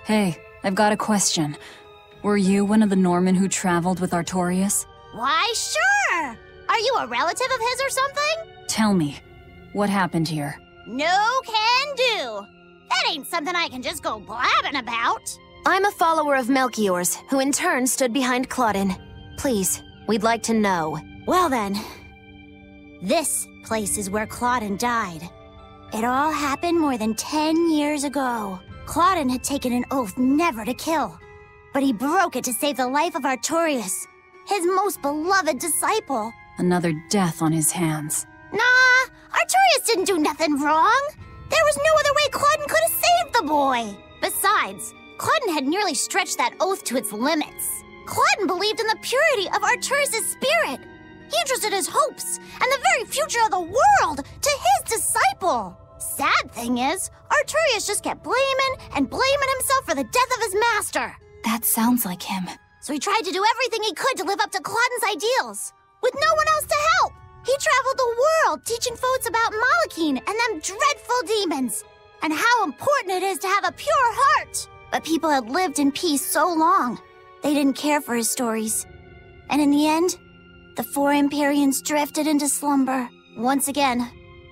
Hey, I've got a question. Were you one of the Norman who traveled with Artorias? Why, sure! Are you a relative of his or something? Tell me, what happened here? No can do! That ain't something I can just go blabbing about! I'm a follower of Melchior's, who in turn stood behind Claudin. Please, we'd like to know. Well then, this place is where Claudin died. It all happened more than 10 years ago. Claudin had taken an oath never to kill, but he broke it to save the life of Artorias, his most beloved disciple. Another death on his hands. Nah, Artorias didn't do nothing wrong. There was no other way Claudin could have saved the boy. Besides, Claudin had nearly stretched that oath to its limits. Claudin believed in the purity of Artorias' spirit. He entrusted his hopes and the very future of the world to his disciple. Sad thing is, Artorias just kept blaming himself for the death of his master. That sounds like him. So he tried to do everything he could to live up to Claudin's ideals, with no one else to help. He traveled the world teaching folks about Malachine and them dreadful demons, and how important it is to have a pure heart. But people had lived in peace so long, they didn't care for his stories. And in the end, the four Empyreans drifted into slumber. Once again,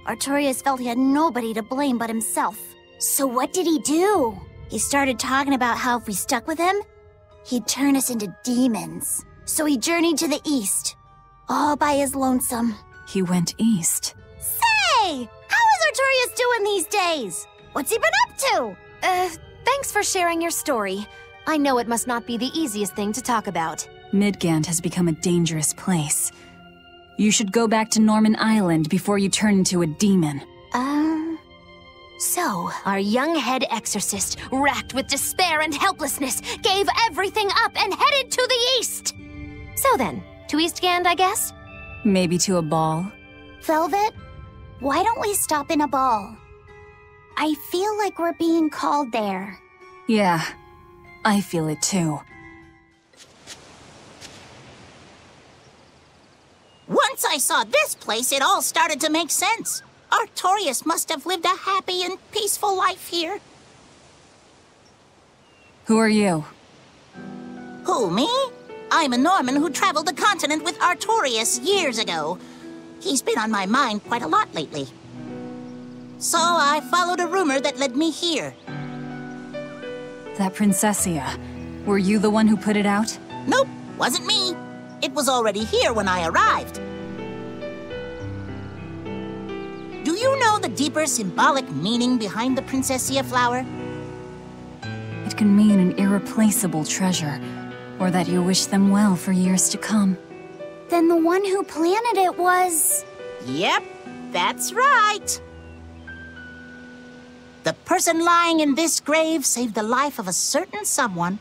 Artorias felt he had nobody to blame but himself. So what did he do? He started talking about how if we stuck with him, he'd turn us into demons. So he journeyed to the east, all by his lonesome. He went east. Say! How is Artorias doing these days? What's he been up to? Thanks for sharing your story. I know it must not be the easiest thing to talk about. Midgand has become a dangerous place. You should go back to Norman Island before you turn into a demon. So, our young head exorcist, racked with despair and helplessness, gave everything up and headed to the east! So then, to Eastgand, I guess? Maybe to a ball? Velvet, why don't we stop in a ball? I feel like we're being called there. Yeah, I feel it too. Once I saw this place, it all started to make sense. Artorias must have lived a happy and peaceful life here. Who are you? Who, me? I'm a Norman who traveled the continent with Artorias years ago. He's been on my mind quite a lot lately. So I followed a rumor that led me here. That Princessia. Were you the one who put it out? Nope, wasn't me. It was already here when I arrived. Do you know the deeper symbolic meaning behind the Princessia flower? It can mean an irreplaceable treasure, or that you wish them well for years to come. Then the one who planted it was... Yep, that's right. The person lying in this grave saved the life of a certain someone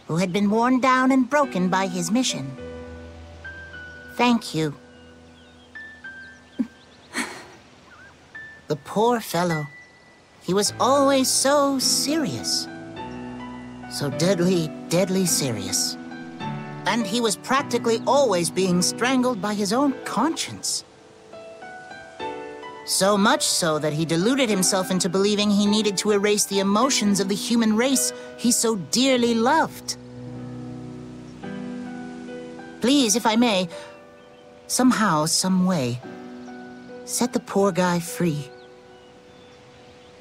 who had been worn down and broken by his mission. Thank you. The poor fellow. He was always so serious. So deadly, deadly serious. And he was practically always being strangled by his own conscience. So much so that he deluded himself into believing he needed to erase the emotions of the human race he so dearly loved. Please, if I may, somehow, some way, set the poor guy free.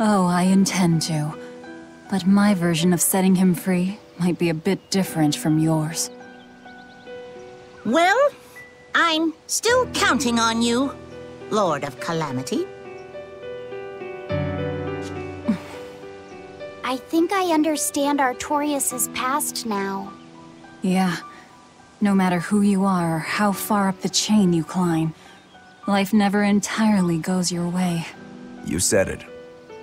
Oh, I intend to. But my version of setting him free might be a bit different from yours. Well, I'm still counting on you, Lord of Calamity. I think I understand Artorias' past now. Yeah. No matter who you are or how far up the chain you climb, life never entirely goes your way. You said it.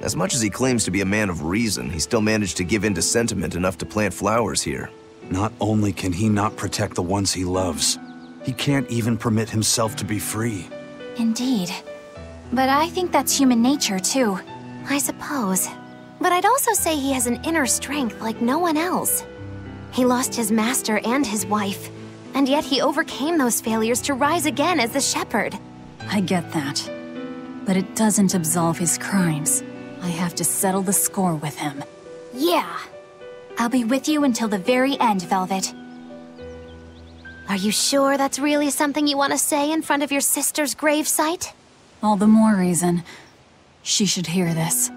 As much as he claims to be a man of reason, he still managed to give in to sentiment enough to plant flowers here. Not only can he not protect the ones he loves, he can't even permit himself to be free. Indeed. But I think that's human nature, too. I suppose. But I'd also say he has an inner strength like no one else. He lost his master and his wife, and yet he overcame those failures to rise again as the shepherd. I get that. But it doesn't absolve his crimes. I have to settle the score with him. Yeah. I'll be with you until the very end, Velvet. Are you sure that's really something you want to say in front of your sister's gravesite? All the more reason. She should hear this.